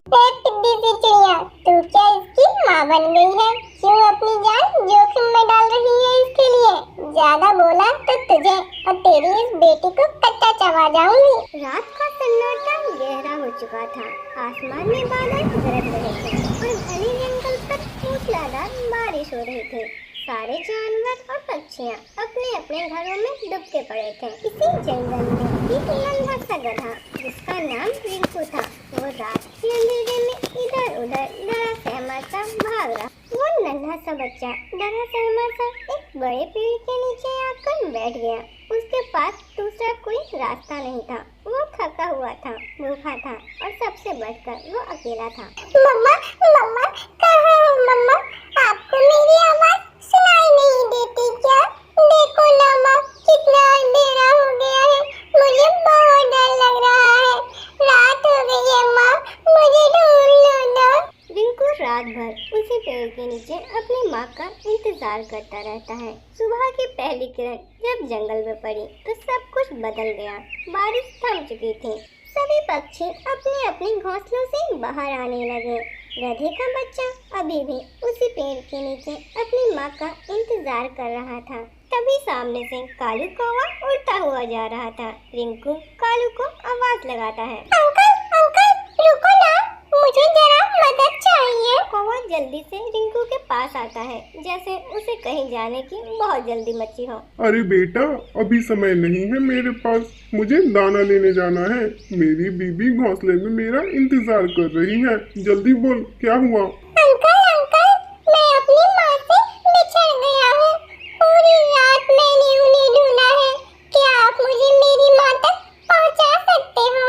पिद्दी सी चिड़िया, तू क्या इसकी माँ बन गई है? क्यों अपनी जान जोखिम में डाल रही है इसके लिए? ज्यादा बोला तो तुझे और तेरी इस बेटी को कच्चा चबा जाऊंगी। रात का सन्नाटा गहरा हो चुका था। आसमान में बादल गरज रहे थे और घने जंगल पर मूसलाधार बारिश हो रही थी। सारे जानवर और पक्षियाँ अपने अपने घरों में दुबके पड़े थे। इसी जंगल में एक नन्हा सा गधा, जिसका नाम रिंकू था, वो रात के अंधेरे में इधर उधर डरा सहमा सा भाग रहा। वो नन्हा सा बच्चा डरा सहमा सा एक बड़े पेड़ के नीचे आकर बैठ गया। उसके पास दूसरा कोई रास्ता नहीं था। वो थका हुआ था, भूखा था और सबसे बढ़कर वो अकेला था। मम्मा, मम्मा, कहाँ हो मम्मा? आपको मेरी आवाज सुनाई नहीं देती क्या? देखो ना माँ, कितना अंधेरा हो गया है। मुझे बहुत डर लग रहा है। रात हो गई है माँ, मुझे ढूंढ लो ना। रिंकू रात भर उसी पेड़ के नीचे अपनी माँ का इंतजार करता रहता है। सुबह की पहली किरण जब जंगल में पड़ी तो सब कुछ बदल गया। बारिश थम चुकी थी। सभी पक्षी अपने अपने घोंसलों से बाहर आने लगे। गधे का बच्चा अभी भी उसी पेड़ के नीचे अपनी माँ का इंतजार कर रहा था। तभी सामने से कालू कौवा उड़ता हुआ जा रहा था। रिंकू कालू को आवाज लगाता है, अंकल, अंकल, रुको ना, मुझे जरा मदद चाहिए। कौवा जल्दी से रिंकू के पास आता है, जैसे उसे कहीं जाने की बहुत जल्दी मची हो। अरे बेटा, अभी समय नहीं है मेरे पास, मुझे दाना लेने जाना है। मेरी बीबी घोंसले में मेरा इंतजार कर रही है। जल्दी बोल, क्या हुआ? अंकल, अंकल, मैं अपनी माँ से बिछड़ गया हूँ। पूरी रात मैंने उन्हें ढूंढा है। क्या आप मुझे मेरी माँ तक पहुँचा सकते हो?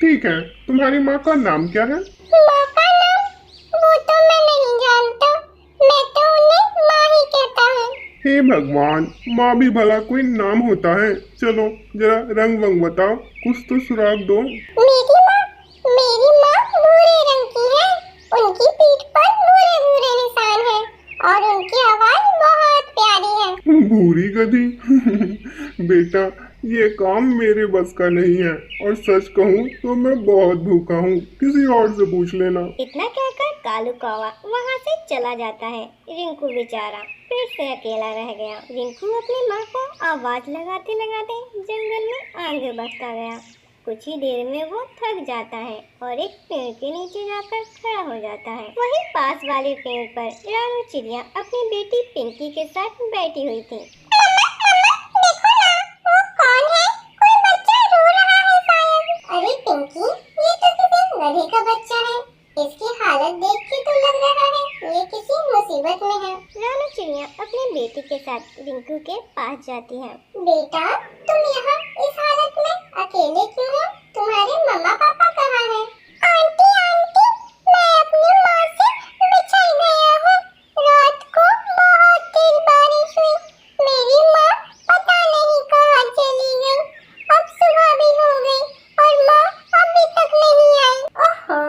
ठीक है। तुम्हारी माँ का नाम क्या है? माँ का नाम? वो तो मैं नहीं जानता। मैं तो उन्हें माँ ही कहता हूँ। हे भगवान, माँ भी भला कोई नाम होता है। चलो जरा रंग वंग बताओ, कुछ तो सुराग दो। मेरी माँ भूरे रंग की है। उनकी पीठ पर भूरे भूरे निशान हैं और उनकी आवाज बहुत प्यारी है। भूरी गधी। बेटा, ये काम मेरे बस का नहीं है और सच कहूँ तो मैं बहुत भूखा हूँ। किसी और से पूछ लेना। इतना कहकर कालू कौवा वहाँ से चला जाता है। रिंकू बेचारा फिर से अकेला रह गया। रिंकू अपनी माँ को आवाज लगाते लगाते जंगल में आगे बढ़ता गया। कुछ ही देर में वो थक जाता है और एक पेड़ के नीचे जाकर खड़ा हो जाता है। वहीं पास वाले पेड़ पर रानू चिड़िया अपनी बेटी पिंकी के साथ बैठी हुई थी। अरे पिंकी, ये तो किसी गधे का बच्चा है। इसकी हालत देख के तो लग रहा है ये किसी मुसीबत में है। रानू चिड़िया अपनी बेटी के साथ रिंकू के पास जाती है। बेटा, तुम यहाँ इस हालत में अकेले क्यों हो? तुम्हारे मम्मा पापा कहाँ हैं? आंटी, आंटी, मैं अपनी माँ से बिछड़ गया हूँ। रात को बहुत तेज बारिश हुई। मेरी माँ पता नहीं कहाँ चली गई। अब सुबह भी हो गई और माँ अभी तक नहीं आई। ओहो,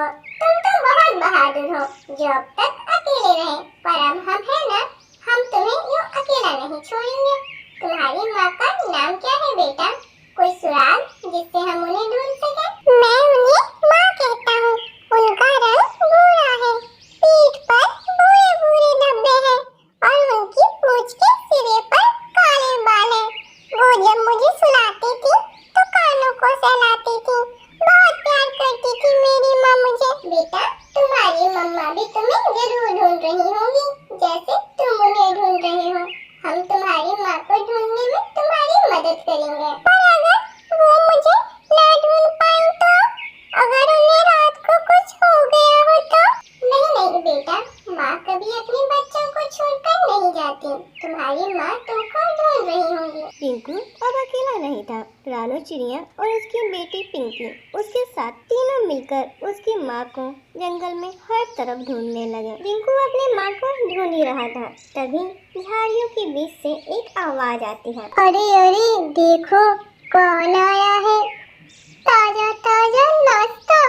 तुम तो बहुत बहादुर हो जो अब तक अकेले रहे। पर अब हम हैं ना, हम तुम्हें यूँ अकेला नहीं छोड़ेंगे। तुम्हारी माँ का नाम क्या है बेटा? कोई सुराग जिससे हम उन्हें ढूंढ सकें? मैं उन्हें माँ कहता हूँ। उनका रंग भूरा है, पीठ पर भूरे भूरे धब्बे हैं और उनकी पूंछ के सिरे पर काले बाल हैं। वो जब मुझे सुलाती थी तो कानों को सहलाती थी। बहुत प्यार करती थी मेरी माँ मुझे। बेटा, तुम्हारी मम्मा भी तुम्हें जरूर ढूंढ रही होंगी, जैसे तुम उन्हें ढूंढ रहे हो। हम तुम्हारी माँ को ढूंढने में तुम्हारी मदद करेंगे। पर अगर वो मुझे ना ढूंढ पाई तो? अगर उन्हें रात को कुछ हो गया हो तो? नहीं नहीं बेटा, माँ कभी अपने बच्चों को छोड़कर नहीं जाती। तुम्हारी माँ तुमको ढूंढ रही होंगी। रिंकू अब अकेला नहीं था। रानू चिड़िया और उसकी बेटी पिंकी उसके साथ तीनों मिलकर उसकी माँ को जंगल में हर तरफ ढूंढने लगे। रिंकू अपनी माँ को ढूंढ ही रहा था, तभी झाड़ियों के बीच से एक आवाज आती है। अरे अरे, देखो कौन आया है। ताजा ताजा नाश्ता।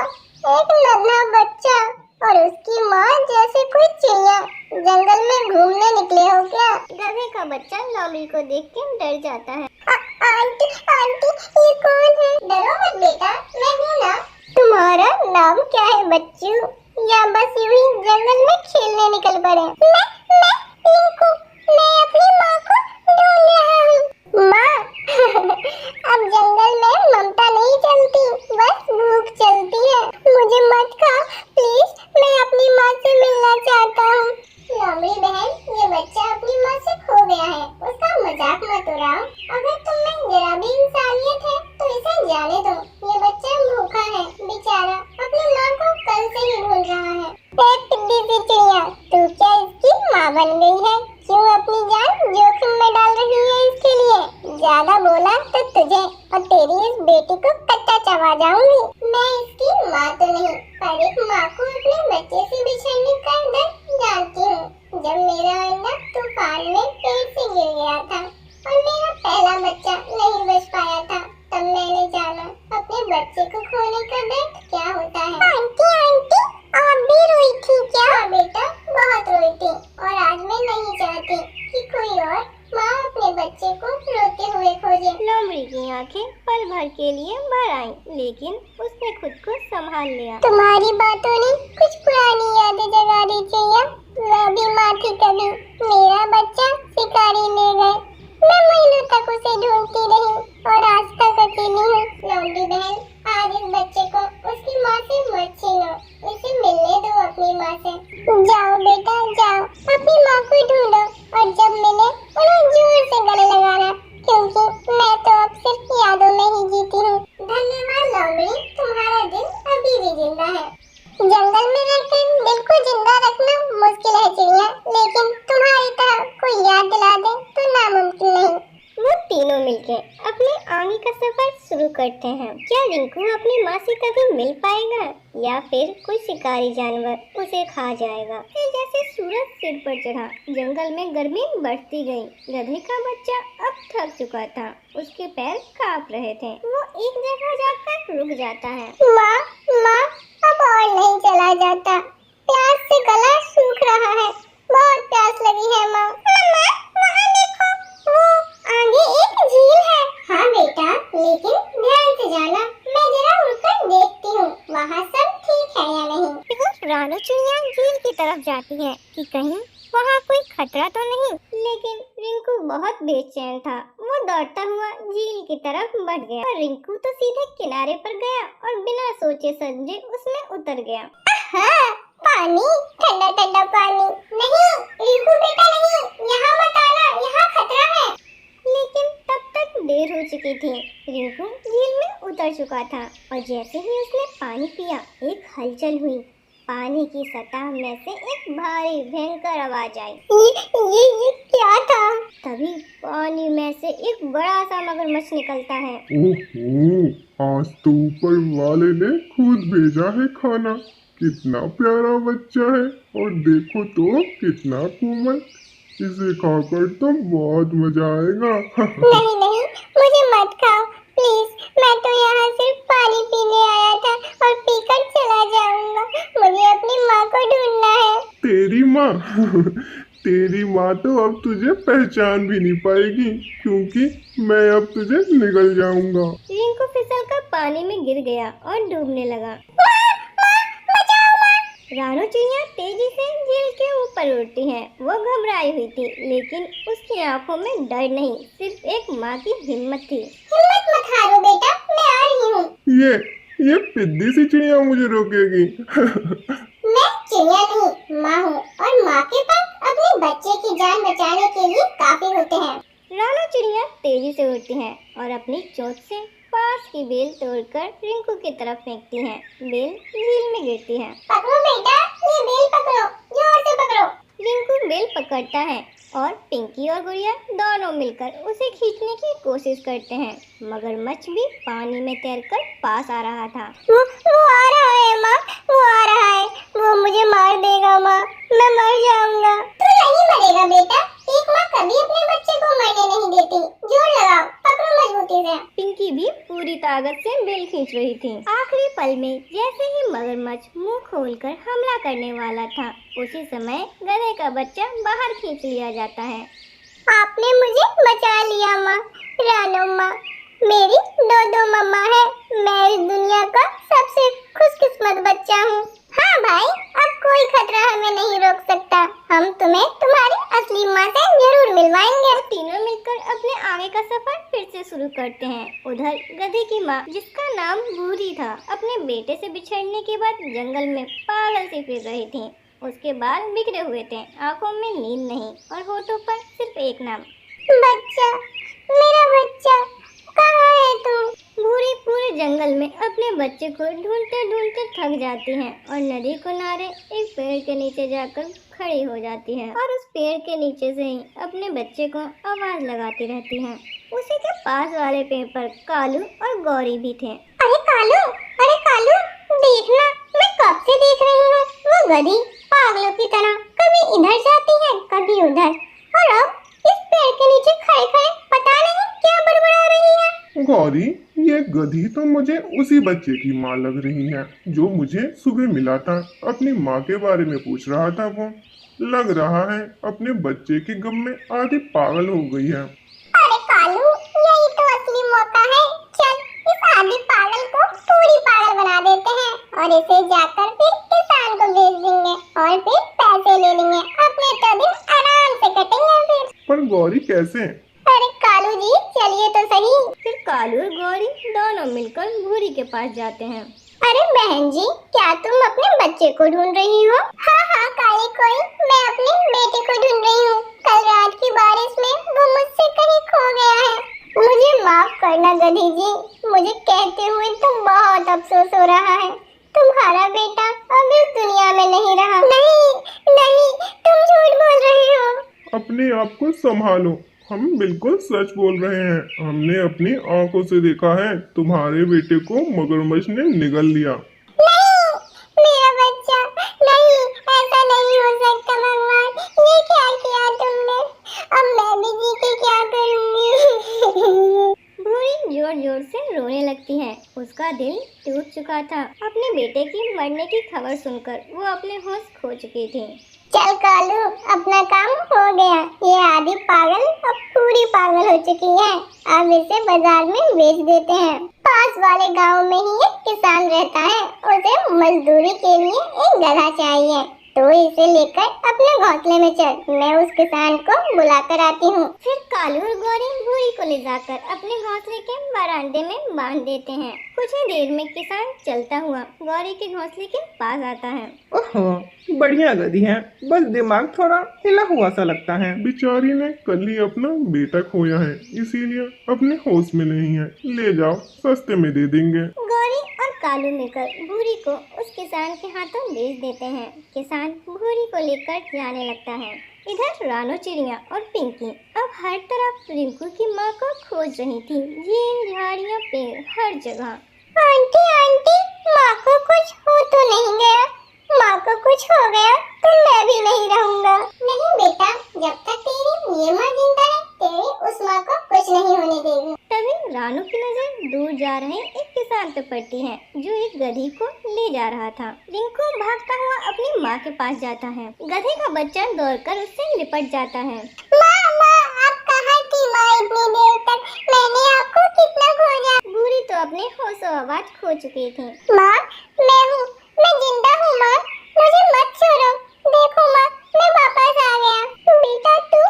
एक नन्हा बच्चा और उसकी माँ जैसे कोई चिड़िया। जंगल में घूमने निकले हो क्या? गधे का बच्चा लोमड़ी को देख के डर जाता है। आंटी, आंटी, ये कौन है? डरो मत बेटा, मैं हूँ ना। तुम्हारे तुम्हारा नाम क्या है बच्चू? या बस यूं ही जंगल में खेलने निकल पड़े? मैं पिंकू, मैं अपनी माँ को ढूंढ रहा हूँ। माँ अब जंगल में ममता नहीं चलती, बस भूख चलती है। मुझे मत खा प्लीज, मैं अपनी माँ से मिलना चाहता हूँ। लोमड़ी बहन, ये बच्चा अपनी माँ से खो गया है, उसका मजाक मत उड़ाओ। अगर तुम में जरा भी इंसानियत है तो इसे जाने दो। ये बच्चा भूखा है बेचारा, अपनी माँ को कल से ही ढूंढ रहा है। पिद्दी सी चिड़िया, तू क्या इसकी माँ बन गई है? क्यों अपनी जान जोखिम में डाल रही है इसके लिए? ज्यादा बोला तो तुझे और तेरी इस बेटी को कच्चा चबा जाऊंगी। मैं इसकी माँ तो नहीं, पर एक माँ को अपने बच्चे से बिछड़ने का दर्द जानती हूँ। जब मेरा अंडा तूफान में पेड़ से गिर गया था और मेरा पहला बच्चा नहीं बच पाया था, तब मैंने जाना अपने बच्चे को खोने का दर्द क्या होता है। आंटी आप भी रोई थी क्या? हाँ बेटा, बहुत रोई थी और आज मैं नहीं चाहती कि कोई और माँ अपने बच्चे को रोते हुए खोजे। लोमड़ी की आंखें पल भर के लिए भर आईं, लेकिन उसने खुद को संभाल लिया। तुम्हारी बातों ने कुछ पुरानी यादें जगा दी चिड़िया। मैं भी माँ थी कभी, मेरा बच्चा शिकारी ले गए, मैं महीनों तक उसे ढूंढती रही और आज तक अकेली हूँ। लोमड़ी बहन, आज इस बच्चे को उसकी माँ से मत छीनो, इसे मिलने दो अपनी माँ से। जाओ बेटा जाओ, अपनी माँ को ढूंढो और जब मिले उन्हें जोर से गले लगाना, क्योंकि मैं तो अब सिर्फ यादों में ही जीती हूँ। धन्यवाद लोमड़ी, तुम्हारा दिल अभी भी जिंदा है। जंगल में रहकर दिल को जिंदा रखना मुश्किल है चिड़िया, लेकिन तुम्हारी तरह कोई याद दिला दे तो नामुमकिन नहीं। वो तीनों मिलकर अपने आगे का सफर शुरू करते हैं। क्या रिंकू अपनी माँ से कभी मिल पाएगा या फिर कोई शिकारी जानवर उसे खा जाएगा? फिर जैसे सूरज सिर पर चढ़ा, जंगल में गर्मी बढ़ती गई। गधे का बच्चा अब थक चुका था, उसके पैर कांप रहे थे। वो एक जगह जाकर रुक जाता है। माँ अब और नहीं चला जाता, प्यास से गला सूख रहा है, बहुत प्यास लगी है माँ। वहाँ देखो, वो आगे एक झील है। हाँ बेटा, लेकिन ध्यान से जाना, मैं जरा उड़कर देखती हूँ वहाँ सब ठीक है या नहीं। देखो, रानू चिड़िया झील की तरफ जाती है कि कहीं वहाँ कोई खतरा तो नहीं, लेकिन रिंकू बहुत बेचैन था। वो दौड़ता हुआ झील की तरफ बढ़ गया और रिंकू तो सीधे किनारे पर गया और बिना सोचे समझे उसमें उतर गया। हाँ, पानी, ठंडा ठंडा पानी। नहीं रिंकू बेटा नहीं, यहाँ मत आना, यहाँ खतरा है। लेकिन तब तक देर हो चुकी थी। रिंकू झील में उतर चुका था और जैसे ही उसने पानी पिया, एक हलचल हुई। पानी की सतह में से एक भारी भयंकर आवाज आई। ये क्या था? तभी पानी में से एक बड़ा सा मगरमच्छ निकलता है। ओहो, आज तो ऊपर वाले ने खुद भेजा है खाना। कितना प्यारा बच्चा है और देखो तो कितना कोमल। इसे खाकर तो बहुत मजा आएगा। नहीं, मुझे मत खाओ प्लीज, मैं तो यहाँ सिर्फ पानी पीने आया था और पीकर चला जाऊंगा। मुझे अपनी माँ को ढूंढना है। तेरी माँ? तेरी माँ तो अब तुझे पहचान भी नहीं पाएगी, क्योंकि मैं अब तुझे निगल जाऊंगा। रिंकू फिसलकर पानी में गिर गया और डूबने लगा। रानू चिड़िया तेजी से झील के ऊपर उड़ती है। वो घबराई हुई थी, लेकिन उसकी आंखों में डर नहीं, सिर्फ एक माँ की हिम्मत थी। हिम्मत मत हारो बेटा, मैं आ रही हूँ। ये पिद्दी सी चिड़िया मुझे रोकेगी। मैं चिड़िया नहीं, माँ हूँ और माँ के पास अपने बच्चे की जान बचाने के लिए काफी होते हैं। रानू चिड़िया तेजी से उड़ती है और अपनी चोंच से पास की बेल तोड़कर रिंकू की तरफ फेंकती है। बेल झील में गिरती है। पकड़ो बेटा, ये बेल पकड़ो, जोर से पकड़ो। रिंकू बेल पकड़ता है और पिंकी और गुड़िया दोनों मिलकर उसे खींचने की कोशिश करते हैं। मगरमच्छ भी पानी में तैरकर पास आ रहा था। वो आ रहा है माँ, वो आ रहा है, वो मुझे मार देगा माँ, मैं मर जाऊंगा। तू नहीं मरेगा बेटा, एक माँ कभी अपने बच्चे को मरने नहीं देती। जोर लगाओ, पकड़ो मजबूती से। पिंकी भी पूरी ताकत से बेल खींच रही थी। आखिरी पल में जैसे ही मगरमच्छ मुंह खोलकर हमला करने वाला था, उसी समय गधे का बच्चा बाहर खींच लिया जाता है। आपने मुझे बचा लिया माँ। रानू माँ मेरी दो मम्मा है। मैं इस दुनिया का सबसे खुशकिस्मत दिलवाएंगे। तीनों मिलकर अपने आगे का सफर फिर से शुरू करते हैं। उधर गधे की माँ, जिसका नाम भूरी था, अपने बेटे से बिछड़ने के बाद जंगल में पागल सी फिर रही थी। उसके बाल बिखरे हुए थे, आंखों में नींद नहीं और होठों पर सिर्फ एक नाम, बच्चा, मेरा बच्चा, कहाँ है तू? भूरी पूरे जंगल में अपने बच्चे को ढूंढते ढूंढते थक जाती है और नदी किनारे एक पेड़ के नीचे जाकर खड़ी हो जाती है और उस पेड़ के नीचे से ही अपने बच्चे को आवाज लगाती रहती है। उसी के पास वाले पेड़ पर कालू और गौरी भी थे। अरे कालू, देखना, मैं कब से देख रही हूँ। वो गधी पागलों की तरह कभी इधर जाती है, कभी उधर, और अब इस पेड़ के नीचे खड़े खड़े पता नहीं क्या बड़बड़ा रही है। गौरी, ये गधी तो मुझे उसी बच्चे की माँ लग रही है जो मुझे सुबह मिला था। अपनी माँ के बारे में पूछ रहा था। वो लग रहा है अपने बच्चे के गम में आधी पागल हो गई है। अरे कालू, यही तो असली मौका है। चल, इस आधी पागल को पूरी पागल बना देते हैं और इसे जाकर फिर किसान को बेच देंगे और फिर पैसे ले लेंगे। अपने तो दिन आराम से कटेंगे फिर। पर गौरी कैसे? अरे कालू जी, चलिए तो सही। फिर कालू और गौरी दोनों मिलकर भूरी के पास जाते हैं। अरे बहन जी, क्या तुम अपने बच्चे को ढूंढ रही हो? हाँ काली कोई, मैं अपने बेटे को ढूंढ रही हूँ। कल रात की बारिश में वो मुझसे कहीं खो गया है। मुझे माफ करना गधी जी, मुझे कहते हुए तो बहुत अफसोस हो रहा है। तुम्हारा बेटा अब इस दुनिया में नहीं रहा। नहीं, तुम झूठ बोल रहे हो। अपने आप को संभालो, हम बिल्कुल सच बोल रहे हैं। हमने अपनी आंखों से देखा है, तुम्हारे बेटे को मगरमच्छ ने निगल लिया। नहीं, मेरा बच्चा, नहीं, ऐसा नहीं हो सकता। भगवान, ये क्या किया तुमने? अब मैं भी जी के क्या करूंगी? भूरी जोर जोर से रोने लगती है। उसका दिल टूट चुका था। अपने बेटे की मरने की खबर सुनकर वो अपने होश खो चुकी थी। चल कालू, अपना काम हो गया। ये आधी पागल अब पूरी पागल हो चुकी है। अब इसे बाजार में बेच देते हैं। पास वाले गांव में ही एक किसान रहता है। उसे मजदूरी के लिए एक गधा चाहिए, तो इसे लेकर अपने घोंसले में चल। मैं उस किसान को बुलाकर आती हूँ। फिर कालू और गौरी भूरी को ले जाकर अपने घोंसले के बरामदे में बांध देते हैं। कुछ ही देर में किसान चलता हुआ गौरी के घोंसले के पास आता है। ओहो, बढ़िया गधी है, बस दिमाग थोड़ा हिला हुआ सा लगता है। बेचारी ने कल ही अपना बेटा खोया है, इसीलिए अपने होश में नहीं है। ले जाओ, सस्ते में दे देंगे। गौरी और कालू मिलकर भूरी को उस किसान के हाथों बेच देते हैं। किसान भूरी को लेकर जाने लगता है। इधर रानो चिड़िया और पिंकी अब हर तरफ रिंकू की माँ को खोज रही थी। ये झाड़ियाँ, पेड़, हर जगह। आंटी, माँ को कुछ हो तो नहीं गया? माँ को कुछ हो गया तो मैं भी नहीं रहूँगा। नहीं बेटा, जब तक तेरी ये माँ जिंदा है, तेरी उस माँ को कुछ नहीं होने देगी। तभी रानू की नजर दूर जा रहे एक किसान पे पड़ती है जो एक गधी को ले जा रहा था। रिंकू भागता हुआ अपनी माँ के पास जाता है। गधे का बच्चा दौड़कर उससे लिपट जाता है। माँ, आप कहाँ थी माँ इतनी देर तक? मैंने आपको कितना खोजा। भूरी तो अपने होशो आवाज खो चुकी थी। माँ, मैं जिंदा हूँ माँ, मुझे मत छोड़ो। देखो माँ, मैं वापस आ गया। बेटा तू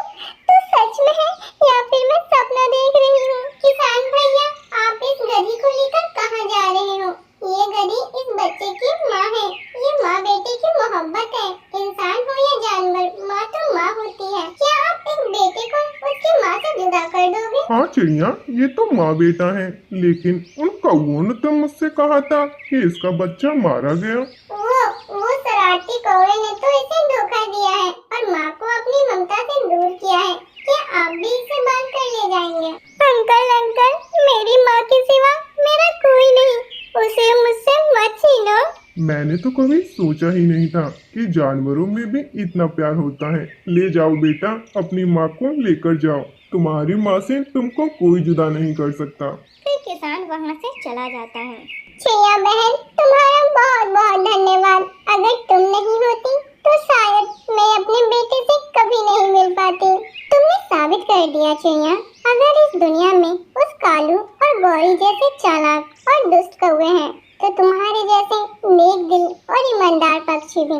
सच में है या फिर मैं सपना देख रही हूँ? किसान भैया, आप इस गधी को लेकर कहाँ जा रहे हो? ये गधी इस बच्चे की माँ है। ये माँ बेटे की मोहब्बत है। इंसान हो या जानवर, माँ तो माँ होती है। क्या आप इस बेटे को उसकी माँ से जुदा कर दोगे? हाँ चिड़िया, ये तो माँ बेटा है, लेकिन उन कौओं ने तो मुझसे कहा था कि इसका बच्चा मारा गया। वो शरारती कौवे ने तो इसे धोखा दिया है और माँ को अपनी ममता से दूर किया है। क्या आप भी इसे बांध कर ले जाएंगे? अंकल, मेरी माँ के सिवा मेरा कोई नहीं। उसे मुझसे मत छीनो। मैंने तो कभी सोचा ही नहीं था कि जानवरों में भी इतना प्यार होता है। ले जाओ बेटा, अपनी माँ को लेकर जाओ। तुम्हारी माँ से तुमको कोई जुदा नहीं कर सकता। फिर किसान वहाँ से चला जाता है। चिड़िया बहन, तुम्हारा बहुत बहुत धन्यवाद। अगर तुम नहीं होती तो शायद मैं अपने बेटे से कभी नहीं मिल पाती। तुमने साबित कर दिया चिड़िया, अगर इस दुनिया में उस कालू और गौरी जैसे चालाक और दुष्ट कौवे हैं, तो तुम्हारे जैसे नेक दिल और ईमानदार पक्षी भी।